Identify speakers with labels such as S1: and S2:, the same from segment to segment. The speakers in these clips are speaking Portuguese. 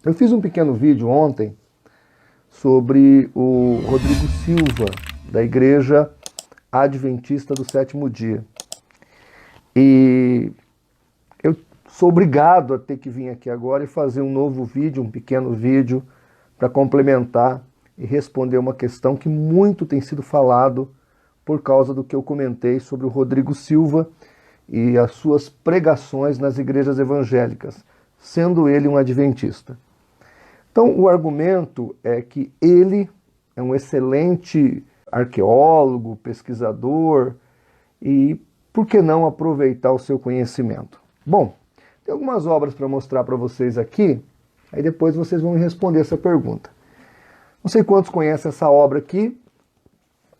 S1: Eu fiz um pequeno vídeo ontem sobre o Rodrigo Silva, da Igreja Adventista do Sétimo Dia. E eu sou obrigado a ter que vir aqui agora e fazer um novo vídeo, um pequeno vídeo, para complementar e responder uma questão que muito tem sido falado por causa do que eu comentei sobre o Rodrigo Silva e as suas pregações nas igrejas evangélicas, sendo ele um adventista. Então, o argumento é que ele é um excelente arqueólogo, pesquisador, e por que não aproveitar o seu conhecimento? Bom, tem algumas obras para mostrar para vocês aqui, aí depois vocês vão me responder essa pergunta. Não sei quantos conhecem essa obra aqui,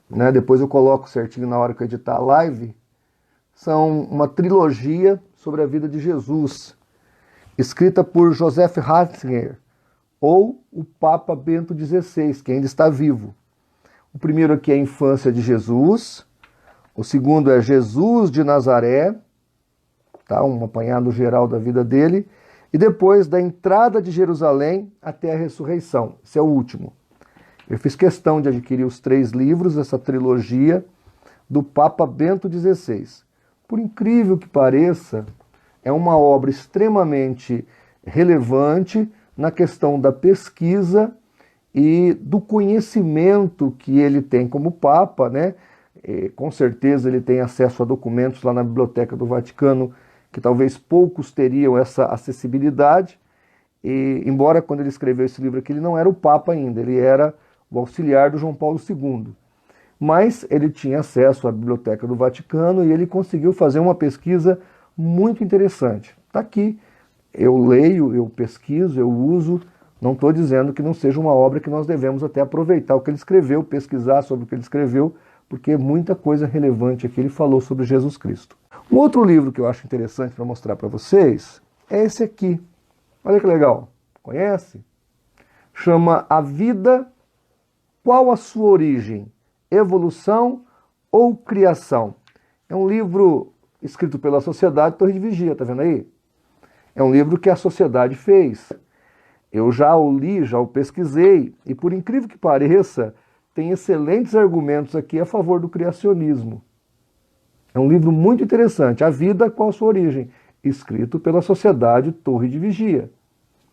S1: né? Depois eu coloco certinho na hora que eu editar a live. São uma trilogia sobre a vida de Jesus, escrita por Joseph Ratzinger, ou o Papa Bento XVI, que ainda está vivo. O primeiro aqui é a infância de Jesus, o segundo é Jesus de Nazaré, tá? Um apanhado geral da vida dele, e depois da entrada de Jerusalém até a ressurreição. Esse é o último. Eu fiz questão de adquirir os 3 livros, essa trilogia do Papa Bento XVI. Por incrível que pareça, é uma obra extremamente relevante na questão da pesquisa e do conhecimento que ele tem como Papa, né? E, com certeza ele tem acesso a documentos lá na Biblioteca do Vaticano que talvez poucos teriam essa acessibilidade. E, embora quando ele escreveu esse livro aqui ele não era o Papa ainda, ele era o auxiliar do João Paulo II. Mas ele tinha acesso à Biblioteca do Vaticano e ele conseguiu fazer uma pesquisa muito interessante. Está aqui, eu leio, eu pesquiso, eu uso, não estou dizendo que não seja uma obra que nós devemos até aproveitar o que ele escreveu, pesquisar sobre o que ele escreveu, porque muita coisa relevante aqui ele falou sobre Jesus Cristo. Um outro livro que eu acho interessante para mostrar para vocês é esse aqui. Olha que legal, conhece? Chama A Vida, Qual a Sua Origem? Evolução ou Criação? É um livro escrito pela Sociedade Torre de Vigia, tá vendo aí? É um livro que a sociedade fez. Eu já o li, já o pesquisei, e por incrível que pareça, tem excelentes argumentos aqui a favor do criacionismo. É um livro muito interessante, A Vida, Qual a Sua Origem? Escrito pela Sociedade Torre de Vigia.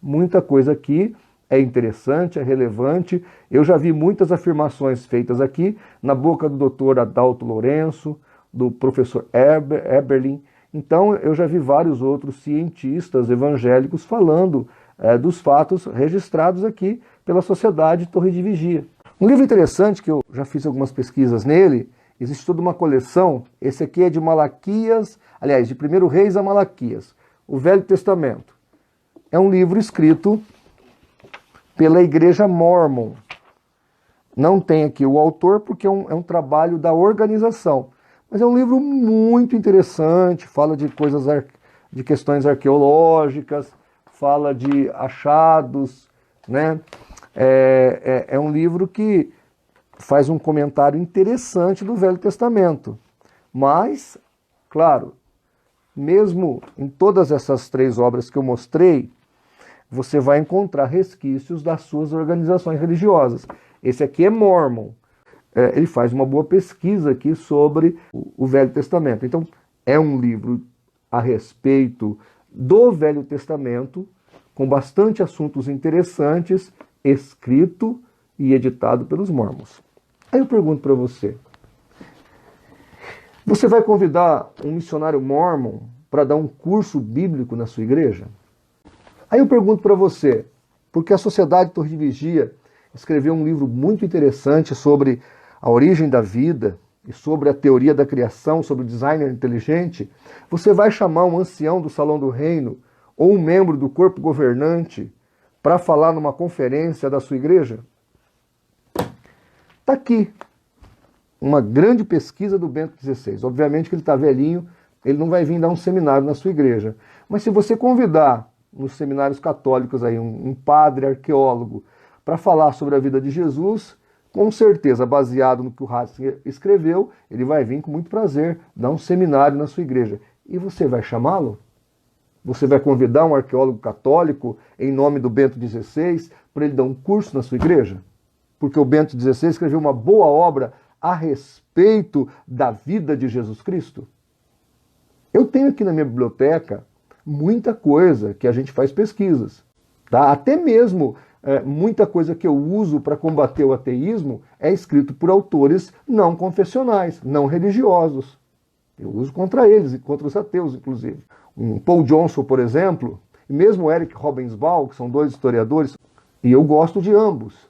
S1: Muita coisa aqui é interessante, é relevante. Eu já vi muitas afirmações feitas aqui na boca do Dr. Adalto Lourenço, do professor Eberlin. Então eu já vi vários outros cientistas evangélicos falando dos fatos registrados aqui pela Sociedade Torre de Vigia. Um livro interessante, que eu já fiz algumas pesquisas nele, existe toda uma coleção. Esse aqui é de Malaquias, aliás, de 1 Reis a Malaquias, o Velho Testamento. É um livro escrito pela Igreja Mormon. Não tem aqui o autor porque é um trabalho da organização. Mas é um livro muito interessante, fala de coisas, de questões arqueológicas, fala de achados, né? É um livro que faz um comentário interessante do Velho Testamento. Mas, claro, mesmo em todas essas 3 obras que eu mostrei, você vai encontrar resquícios das suas organizações religiosas. Esse aqui é Mormon. Ele faz uma boa pesquisa aqui sobre o Velho Testamento. Então, é um livro a respeito do Velho Testamento, com bastante assuntos interessantes, escrito e editado pelos mormons. Aí eu pergunto para você, você vai convidar um missionário mormon para dar um curso bíblico na sua igreja? Aí eu pergunto para você, porque a Sociedade Torre de Vigia escreveu um livro muito interessante sobre a origem da vida e sobre a teoria da criação, sobre o design inteligente, você vai chamar um ancião do Salão do Reino ou um membro do corpo governante para falar numa conferência da sua igreja? Está aqui uma grande pesquisa do Bento XVI. Obviamente que ele está velhinho, ele não vai vir dar um seminário na sua igreja. Mas se você convidar nos seminários católicos aí um padre arqueólogo para falar sobre a vida de Jesus, com certeza, baseado no que o Ratzinger escreveu, ele vai vir com muito prazer dar um seminário na sua igreja. E você vai chamá-lo? Você vai convidar um arqueólogo católico em nome do Bento XVI para ele dar um curso na sua igreja? Porque o Bento XVI escreveu uma boa obra a respeito da vida de Jesus Cristo? Eu tenho aqui na minha biblioteca muita coisa que a gente faz pesquisas. Tá? Até mesmo muita coisa que eu uso para combater o ateísmo é escrito por autores não confessionais, não religiosos. Eu uso contra eles e contra os ateus, inclusive. Paul Johnson, por exemplo, e mesmo Eric Robensbaum, que são dois historiadores, e eu gosto de ambos.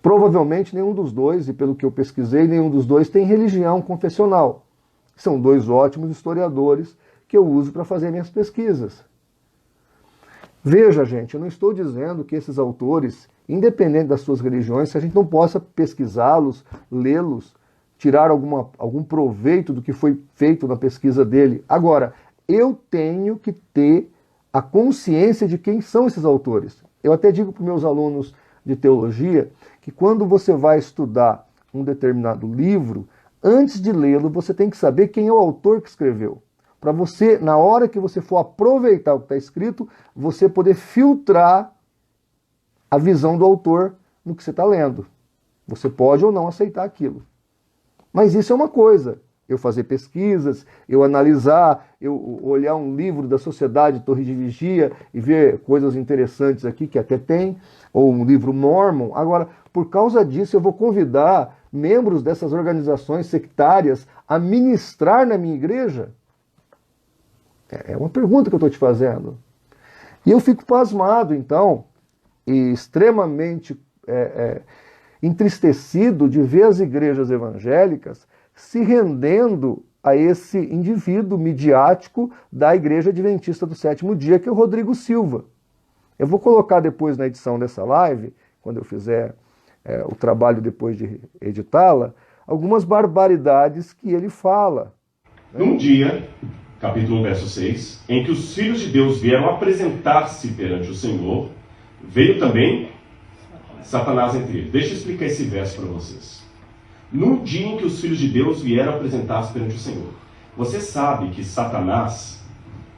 S1: Provavelmente nenhum dos dois, e pelo que eu pesquisei, nenhum dos dois tem religião confessional. São dois ótimos historiadores que eu uso para fazer minhas pesquisas. Veja, gente, eu não estou dizendo que esses autores, independente das suas religiões, se a gente não possa pesquisá-los, lê-los, tirar algum proveito do que foi feito na pesquisa dele. Agora, eu tenho que ter a consciência de quem são esses autores. Eu até digo para os meus alunos de teologia que quando você vai estudar um determinado livro, antes de lê-lo, você tem que saber quem é o autor que escreveu. Para você, na hora que você for aproveitar o que está escrito, você poder filtrar a visão do autor no que você está lendo. Você pode ou não aceitar aquilo. Mas isso é uma coisa. Eu fazer pesquisas, eu analisar, eu olhar um livro da Sociedade Torre de Vigia e ver coisas interessantes aqui, que até tem, ou um livro Mormon. Agora, por causa disso, eu vou convidar membros dessas organizações sectárias a ministrar na minha igreja? É uma pergunta que eu estou te fazendo. E eu fico pasmado, então, e extremamente entristecido de ver as igrejas evangélicas se rendendo a esse indivíduo midiático da Igreja Adventista do Sétimo Dia, que é o Rodrigo Silva. Eu vou colocar depois na edição dessa live, quando eu fizer o trabalho depois de editá-la, algumas barbaridades que ele fala.
S2: Num dia, capítulo 1, verso 6, em que os filhos de Deus vieram apresentar-se perante o Senhor, veio também Satanás entre eles. Deixa eu explicar esse verso para vocês. No dia em que os filhos de Deus vieram apresentar-se perante o Senhor. Você sabe que Satanás,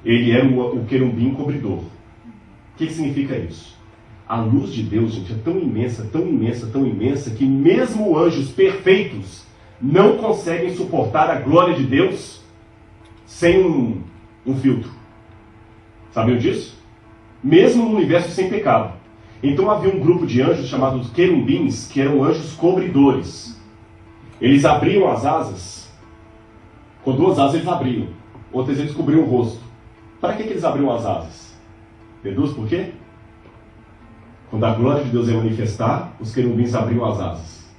S2: ele era o querubim cobridor. O que significa isso? A luz de Deus, gente, é tão imensa, tão imensa, tão imensa, que mesmo anjos perfeitos não conseguem suportar a glória de Deus sem um filtro. Sabiam disso? Mesmo no universo sem pecado. Então havia um grupo de anjos chamados querubins, que eram anjos cobridores. Eles abriam as asas. Com duas asas eles abriam. Outras eles cobriam o rosto. Para que eles abriam as asas? Deduz por quê? Quando a glória de Deus ia manifestar, os querubins abriam as asas.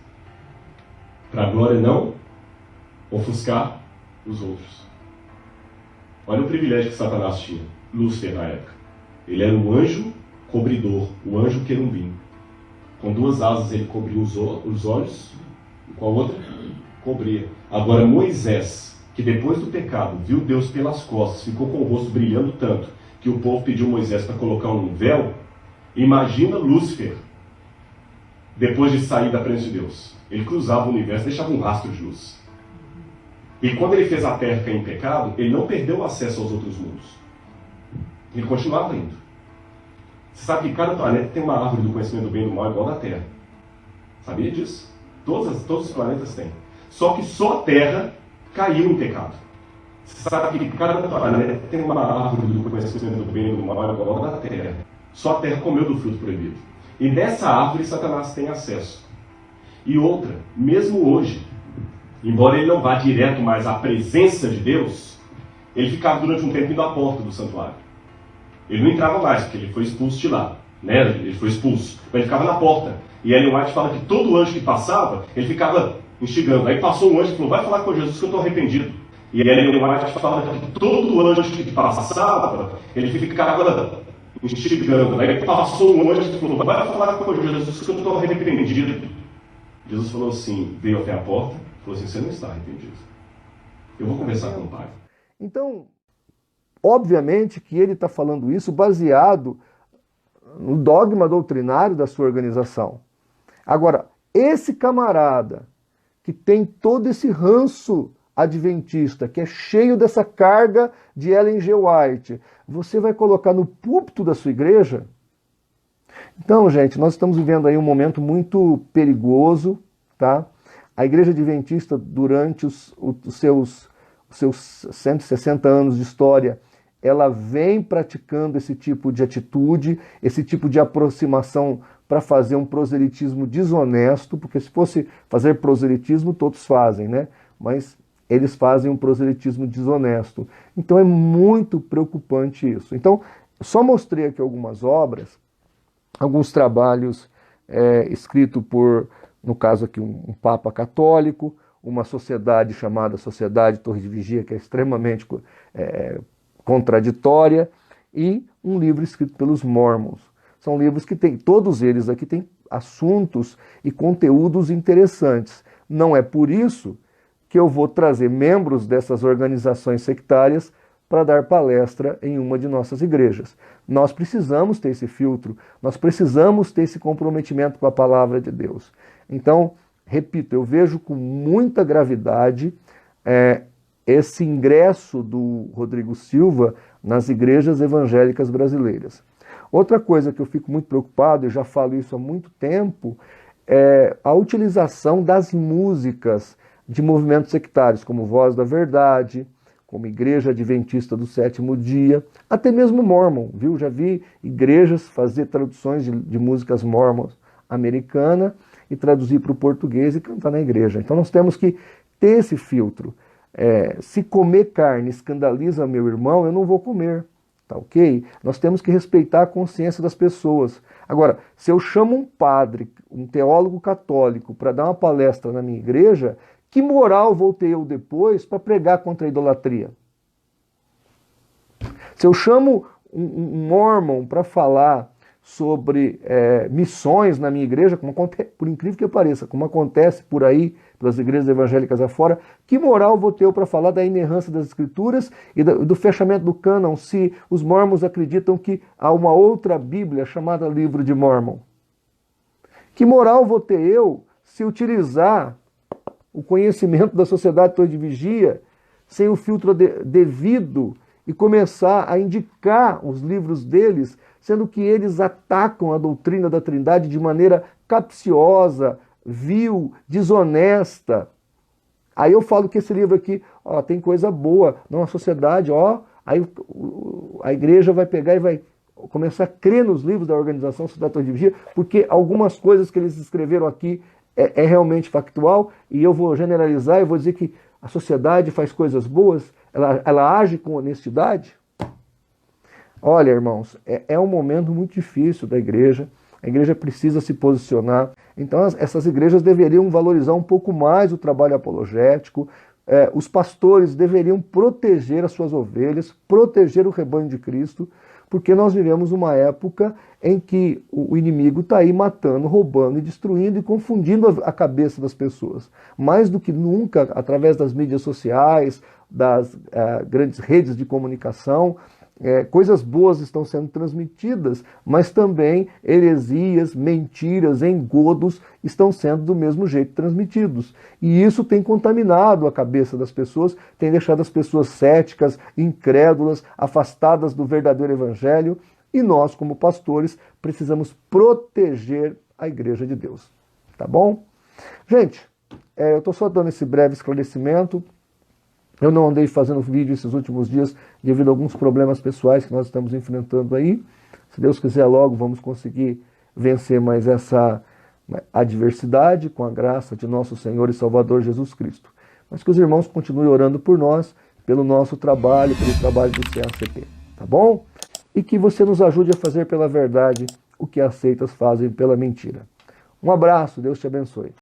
S2: Para a glória não ofuscar os outros. Olha o privilégio que Satanás tinha. Lúcifer na época. Ele era um anjo cobridor, o anjo querubim. Com duas asas ele cobria os olhos, e com a outra cobria. Agora Moisés, que depois do pecado viu Deus pelas costas, ficou com o rosto brilhando tanto, que o povo pediu Moisés para colocar um véu. Imagina Lúcifer, depois de sair da presença de Deus. Ele cruzava o universo, deixava um rastro de luz. E quando ele fez a terra cair em pecado, ele não perdeu o acesso aos outros mundos. Ele continuava indo. Você sabe que cada planeta tem uma árvore do conhecimento do bem e do mal igual da Terra. Sabia disso? Todos os planetas têm. Só que só a Terra caiu em pecado. Você sabe que cada planeta tem uma árvore do conhecimento do bem e do mal igual da Terra. Só a Terra comeu do fruto proibido. E nessa árvore Satanás tem acesso. E outra, mesmo hoje, embora ele não vá direto mais à presença de Deus, ele ficava durante um tempo indo à porta do santuário. Ele não entrava mais, porque ele foi expulso de lá. Né? Ele foi expulso. Mas ele ficava na porta. E Ellen White fala que todo anjo que passava, ele ficava instigando. Aí passou um anjo e falou, vai falar com Jesus que eu estou arrependido. E Ellen White fala que todo anjo que passava, ele ficava instigando. Aí passou um anjo e falou, vai falar com Jesus que eu estou arrependido. Jesus falou assim, veio até a porta, falou assim, você não está arrependido. Eu vou conversar com o Pai.
S1: Então, obviamente que ele está falando isso baseado no dogma doutrinário da sua organização. Agora, esse camarada que tem todo esse ranço adventista, que é cheio dessa carga de Ellen G. White, você vai colocar no púlpito da sua igreja? Então, gente, nós estamos vivendo aí um momento muito perigoso, tá? A igreja adventista, durante os seus 160 anos de história, ela vem praticando esse tipo de atitude, esse tipo de aproximação para fazer um proselitismo desonesto, porque se fosse fazer proselitismo, todos fazem, né? Mas eles fazem um proselitismo desonesto. Então é muito preocupante isso. Então, só mostrei aqui algumas obras, alguns trabalhos escritos por, no caso aqui, um Papa católico, uma sociedade chamada Sociedade Torre de Vigia, que é extremamente contraditória, e um livro escrito pelos Mormons. São livros que tem, todos eles aqui têm assuntos e conteúdos interessantes. Não é por isso que eu vou trazer membros dessas organizações sectárias para dar palestra em uma de nossas igrejas. Nós precisamos ter esse filtro, nós precisamos ter esse comprometimento com a palavra de Deus. Então, repito, eu vejo com muita gravidade esse ingresso do Rodrigo Silva nas igrejas evangélicas brasileiras. Outra coisa que eu fico muito preocupado, e já falo isso há muito tempo, é a utilização das músicas de movimentos sectários, como Voz da Verdade, como Igreja Adventista do Sétimo Dia, até mesmo Mormon, viu? Já vi igrejas fazer traduções de músicas mormons americana e traduzir para o português e cantar na igreja. Então nós temos que ter esse filtro. Se comer carne escandaliza meu irmão, eu não vou comer, tá ok? Nós temos que respeitar a consciência das pessoas. Agora, se eu chamo um padre, um teólogo católico, para dar uma palestra na minha igreja, que moral vou ter eu depois para pregar contra a idolatria? Se eu chamo um mormon para falar sobre missões na minha igreja, como por incrível que pareça, como acontece por aí, pelas igrejas evangélicas afora, que moral vou ter eu para falar da inerrância das escrituras e do fechamento do cânon, se os mormons acreditam que há uma outra Bíblia chamada Livro de Mormon? Que moral vou ter eu se utilizar o conhecimento da Sociedade Torre de Vigia sem o filtro devido e começar a indicar os livros deles, sendo que eles atacam a doutrina da Trindade de maneira capciosa, vil, desonesta? Aí eu falo que esse livro aqui tem coisa boa, não a sociedade, aí a igreja vai pegar e vai começar a crer nos livros da organização Sociedade Torre de Vigia, porque algumas coisas que eles escreveram aqui é realmente factual, e eu vou generalizar e vou dizer que a sociedade faz coisas boas, ela age com honestidade. Olha, irmãos, é um momento muito difícil da igreja, a igreja precisa se posicionar, então essas igrejas deveriam valorizar um pouco mais o trabalho apologético, os pastores deveriam proteger as suas ovelhas, proteger o rebanho de Cristo, porque nós vivemos uma época em que o inimigo está aí matando, roubando e destruindo e confundindo a cabeça das pessoas. Mais do que nunca, através das mídias sociais, das grandes redes de comunicação, coisas boas estão sendo transmitidas, mas também heresias, mentiras, engodos estão sendo do mesmo jeito transmitidos. E isso tem contaminado a cabeça das pessoas, tem deixado as pessoas céticas, incrédulas, afastadas do verdadeiro evangelho, e nós, como pastores, precisamos proteger a igreja de Deus. Tá bom? Gente, eu estou só dando esse breve esclarecimento. Eu não andei fazendo vídeo esses últimos dias devido a alguns problemas pessoais que nós estamos enfrentando aí. Se Deus quiser, logo vamos conseguir vencer mais essa adversidade com a graça de nosso Senhor e Salvador Jesus Cristo. Mas que os irmãos continuem orando por nós, pelo nosso trabalho, pelo trabalho do CACP. Tá bom? E que você nos ajude a fazer pela verdade o que as seitas fazem pela mentira. Um abraço, Deus te abençoe.